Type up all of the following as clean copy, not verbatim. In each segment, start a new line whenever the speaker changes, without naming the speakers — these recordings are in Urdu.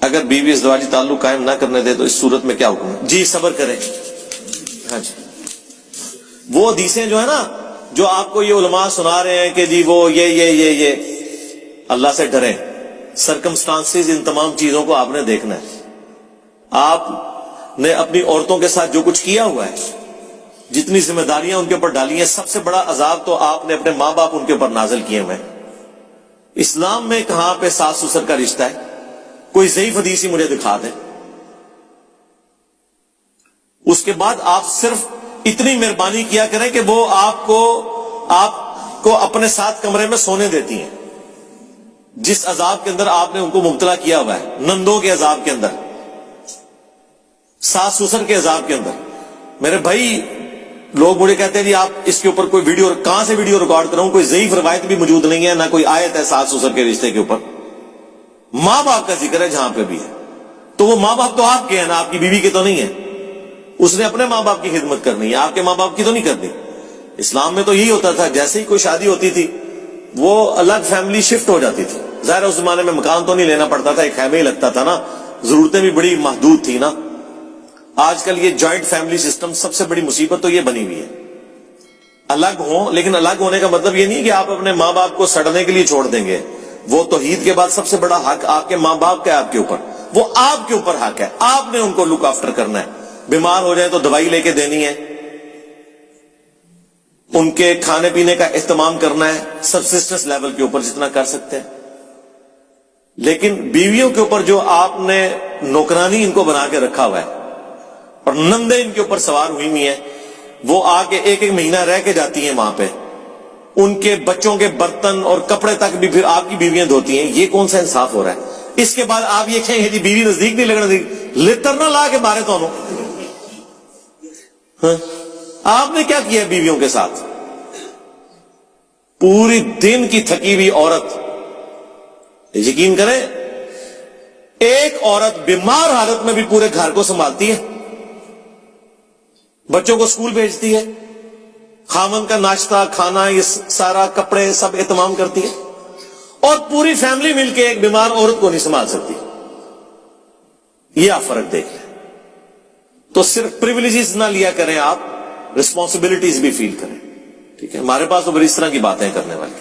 اگر بیوی ازدواجی تعلق قائم نہ کرنے دے تو اس صورت میں کیا حکم ہے؟ جی صبر کریں. ہاں جی، وہ حدیثیں جو ہے نا جو آپ کو یہ علماء سنا رہے ہیں کہ جی وہ یہ اللہ سے ڈریں. سرکمسٹانسز ان تمام چیزوں کو آپ نے دیکھنا ہے. آپ نے اپنی عورتوں کے ساتھ جو کچھ کیا ہوا ہے، جتنی ذمہ داریاں ان کے اوپر ڈالی ہیں، سب سے بڑا عذاب تو آپ نے اپنے ماں باپ ان کے اوپر نازل کیے ہوئے ہیں. اسلام میں کہاں پہ ساس سسر کا رشتہ ہے؟ کوئی ضعیف حدیث ہی مجھے دکھا دیں. اس کے بعد آپ صرف اتنی مہربانی کیا کریں کہ وہ آپ کو اپنے ساتھ کمرے میں سونے دیتی ہیں. جس عذاب کے اندر آپ نے ان کو مبتلا کیا ہوا ہے، نندوں کے عذاب کے اندر، ساس سسر کے عذاب کے اندر. میرے بھائی لوگ مجھے کہتے ہیں جی آپ اس کے اوپر کوئی ویڈیو، کہاں سے ویڈیو ریکارڈ کراؤں؟ کوئی ضعیف روایت بھی موجود نہیں ہے، نہ کوئی آیت ہے ساس سسر کے رشتے کے اوپر. ماں باپ کا ذکر ہے جہاں پہ بھی ہے، تو وہ ماں باپ تو آپ کے ہیں نا، آپ کی بیوی کے تو نہیں ہے. اس نے اپنے ماں باپ کی خدمت کرنی ہے، آپ کے ماں باپ کی تو نہیں کرنی. اسلام میں تو یہی ہوتا تھا، جیسے ہی کوئی شادی ہوتی تھی وہ الگ فیملی شفٹ ہو جاتی تھی. ظاہر اس زمانے میں مکان تو نہیں لینا پڑتا تھا، ایک خیمے ہی لگتا تھا نا، ضرورتیں بھی بڑی محدود تھی نا. آج کل یہ جوائنٹ فیملی سسٹم، سب سے بڑی مصیبت تو یہ بنی ہوئی ہے. الگ ہوں، لیکن الگ ہونے کا مطلب یہ نہیں کہ آپ اپنے ماں باپ کو سڑنے کے لیے چھوڑ دیں گے. وہ توحید کے بعد سب سے بڑا حق آپ کے ماں باپ کا ہے آپ کے اوپر. وہ آپ کے اوپر حق ہے، آپ نے ان کو لک آفٹر کرنا ہے. بیمار ہو جائے تو دوائی لے کے دینی ہے، ان کے کھانے پینے کا اہتمام کرنا ہے سبسسٹنس لیول کے اوپر جتنا کر سکتے ہیں. لیکن بیویوں کے اوپر جو آپ نے نوکرانی ان کو بنا کے رکھا ہوا ہے اور نندے ان کے اوپر سوار ہوئی ہوئی ہیں، وہ آ کے ایک مہینہ رہ کے جاتی ہیں وہاں پہ، ان کے بچوں کے برتن اور کپڑے تک بھی پھر آپ کی بیویاں دھوتی ہیں. یہ کون سا انصاف ہو رہا ہے؟ اس کے بعد آپ یہ کہیں گے جی بیوی نزدیک نہیں لگنا، لتر نہ لا کے مارے تو آپ نے کیا کیا بیویوں کے ساتھ؟ پوری دن کی تھکی ہوئی عورت، یقین کریں ایک عورت بیمار حالت میں بھی پورے گھر کو سنبھالتی ہے، بچوں کو اسکول بھیجتی ہے، خامن کا ناشتہ کھانا یہ سارا کپڑے سب اہتمام کرتی ہے، اور پوری فیملی مل کے ایک بیمار عورت کو نہیں سنبھال سکتی. یہ آپ فرق دیکھ لیں. تو صرف پریویلیجز نہ لیا کریں، آپ رسپانسبلٹیز بھی فیل کریں. ٹھیک ہے، ہمارے پاس تو بڑی اس طرح کی باتیں کرنے والی.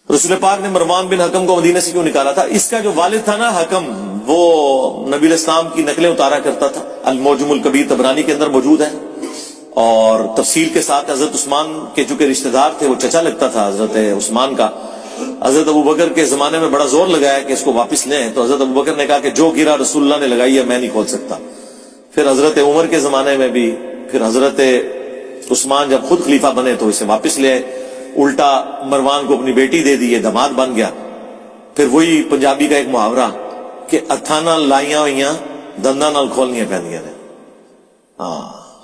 رسول پاک نے مروان بن حکم کو مدینہ سے کیوں نکالا تھا؟ اس کا جو والد تھا نا حکم، وہ نبی علیہ السلام کی نقلیں اتارا کرتا تھا. المعجم الکبیر طبرانی کے اندر موجود ہے، اور تفصیل کے ساتھ. حضرت عثمان کے چونکہ رشتہ دار تھے، وہ چچا لگتا تھا حضرت عثمان کا. حضرت ابوبکر کے زمانے میں بڑا زور لگایا کہ اس کو واپس لیں، تو حضرت ابوبکر نے کہا کہ جو گرا رسول اللہ نے لگائی ہے میں نہیں کھول سکتا. پھر حضرت عمر کے زمانے میں بھی، پھر حضرت عثمان جب خود خلیفہ بنے تو اسے واپس لے آئے. الٹا مروان کو اپنی بیٹی دے دی، داماد بن گیا. پھر وہی پنجابی کا ایک محاورہ کہ اتھانا لائیاں ہوئیاں دنداں نال کھولنیاں پہنیاں نے.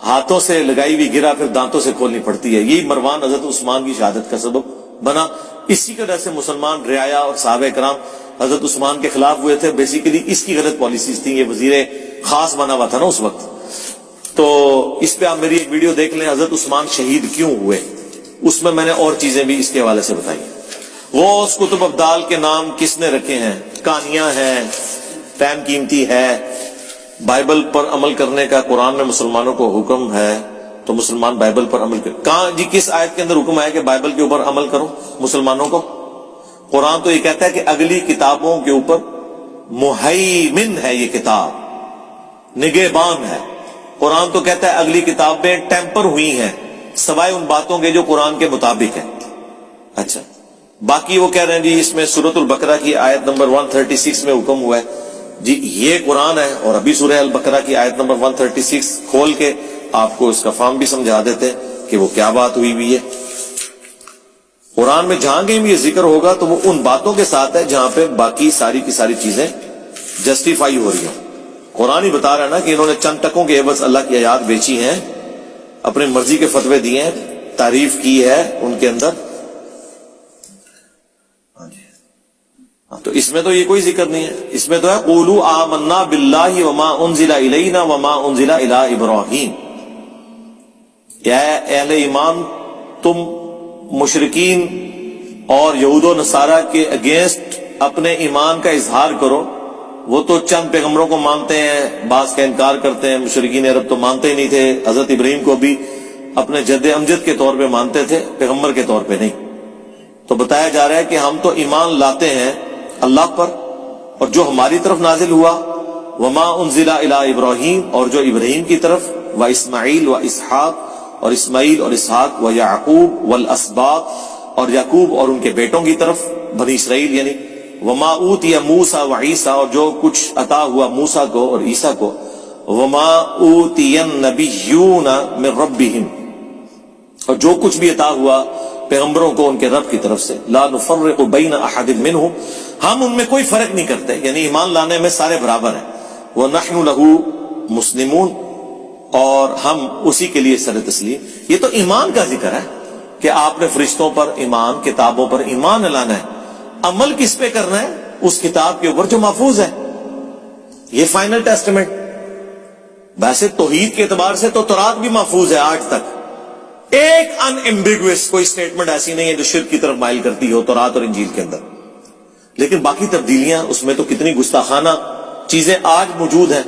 ہاتھوں سے لگائی ہوئی گرا پھر دانتوں سے کھولنی پڑتی ہے. یہی مروان حضرت عثمان کی شہادت کا سبب بنا. اسی کی وجہ سے مسلمان رعایا اور صحابہ کرام حضرت عثمان کے خلاف ہوئے تھے. بیسیکلی اس کی غلط پالیسیز تھیں. یہ وزیر خاص بنا ہوا تھا نا اس وقت. تو اس پہ آپ میری ایک ویڈیو دیکھ لیں، حضرت عثمان شہید کیوں ہوئے. اس میں نے اور چیزیں بھی اس کے حوالے سے بتائی. غوث کتب ابدال کے نام کس نے رکھے ہیں؟ کہانیاں ہیں، ٹائم قیمتی ہے. بائبل پر عمل کرنے کا قرآن میں مسلمانوں کو حکم ہے، تو مسلمان بائبل پر عمل کریں. کہاں جی کس آیت کے اندر حکم ہے کہ بائبل کے اوپر عمل کرو مسلمانوں کو؟ قرآن تو یہ کہتا ہے کہ اگلی کتابوں کے اوپر مہیمن ہے، یہ کتاب نگہبان ہے. قرآن تو کہتا ہے اگلی کتابیں ٹیمپر ہوئی ہیں سوائے ان باتوں کے جو قرآن کے مطابق ہیں. اچھا، باقی وہ کہہ رہے ہیں جی اس میں سورۃ البقرہ کی آیت نمبر 136 میں حکم ہوا ہے. جی یہ قرآن ہے، اور ابھی سورہ البقرہ کی آیت نمبر 136 کھول کے آپ کو اس کا فارم بھی سمجھا دیتے کہ وہ کیا بات ہوئی ہے. قرآن میں جہاں کہیں بھی یہ ذکر ہوگا تو وہ ان باتوں کے ساتھ ہے جہاں پہ باقی ساری کی ساری چیزیں جسٹیفائی ہو رہی ہیں. قرآن ہی بتا رہا ہے نا کہ انہوں نے چند ٹکوں کے عوض اللہ کی آیات بیچی ہیں، اپنی مرضی کے فتوے دیے ہیں، تعریف کی ہے ان کے اندر. تو اس میں تو یہ کوئی ذکر نہیں ہے. اس میں تو ہے قولوا آمنا باللہ وما انزل الینا وما انزل الی ابراہیم. کیا ہے اہل ایمان، تم مشرکین اور یہود و نصارہ کے اگینسٹ اپنے ایمان کا اظہار کرو. وہ تو چند پیغمبروں کو مانتے ہیں, بعض کا انکار کرتے ہیں. مشرکین عرب تو مانتے ہی نہیں تھے. حضرت ابراہیم کو بھی اپنے جد امجد کے طور پہ مانتے تھے, پیغمبر کے طور پہ نہیں. تو بتایا جا رہا ہے کہ ہم تو ایمان لاتے ہیں اللہ پر اور جو ہماری طرف نازل ہوا, وما انزل الی ابراہیم, اور جو ابراہیم کی طرف, و اسماعیل و اسحاق, اور اسماعیل اور اسحاق, و یعقوب والاسباط, اور یعقوب اور ان کے بیٹوں کی طرف, بنی اسرائیل یعنی, وما اوتی موسیٰ و عیسیٰ, اور جو کچھ عطا ہوا موسیٰ کو اور عیسیٰ کو, وما اوتی النبیون من ربہم, اور جو کچھ بھی عطا ہوا پیغمبروں کو ان کے رب کی طرف سے, لا نفرق بین احد منہم, ہم ان میں کوئی فرق نہیں کرتے, یعنی ایمان لانے میں سارے برابر ہیں. وَنَحْنُ لَهُ مُسْلِمُونَ, اور ہم اسی کے لیے سر تسلیم. یہ تو ایمان کا ذکر ہے کہ آپ نے فرشتوں پر ایمان, کتابوں پر ایمان لانا ہے. عمل کس پہ کرنا ہے؟ اس کتاب کے اوپر جو محفوظ ہے. یہ فائنل ٹیسٹمنٹ. ویسے توحید کے اعتبار سے تو تورات بھی محفوظ ہے آج تک. ایک ان ایمبیگوس کوئی سٹیٹمنٹ ایسی نہیں ہے جو شرک کی طرف مائل کرتی ہو تورات اور انجیل کے اندر. لیکن باقی تبدیلیاں اس میں تو کتنی گستاخانہ چیزیں آج موجود ہیں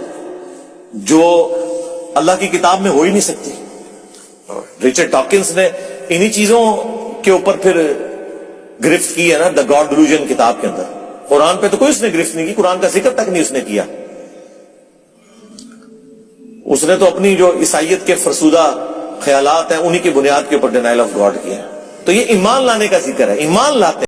جو اللہ کی کتاب میں ہو ہی نہیں سکتی. رچرڈ ڈاکنز نے انہی چیزوں کے اوپر پھر گرفت کی ہے نا, دا گاڈ ڈیلوژن کتاب کے اندر. قرآن پہ تو کوئی اس نے گرفت نہیں کی, قرآن کا ذکر تک نہیں اس نے کیا. اس نے تو اپنی جو عیسائیت کے فرسودہ خیالات ہیں انہی کی بنیاد کے اوپر ڈینائل آف گاڈ کیا ہے. تو یہ ایمان لانے کا ذکر ہے. ایمان لاتے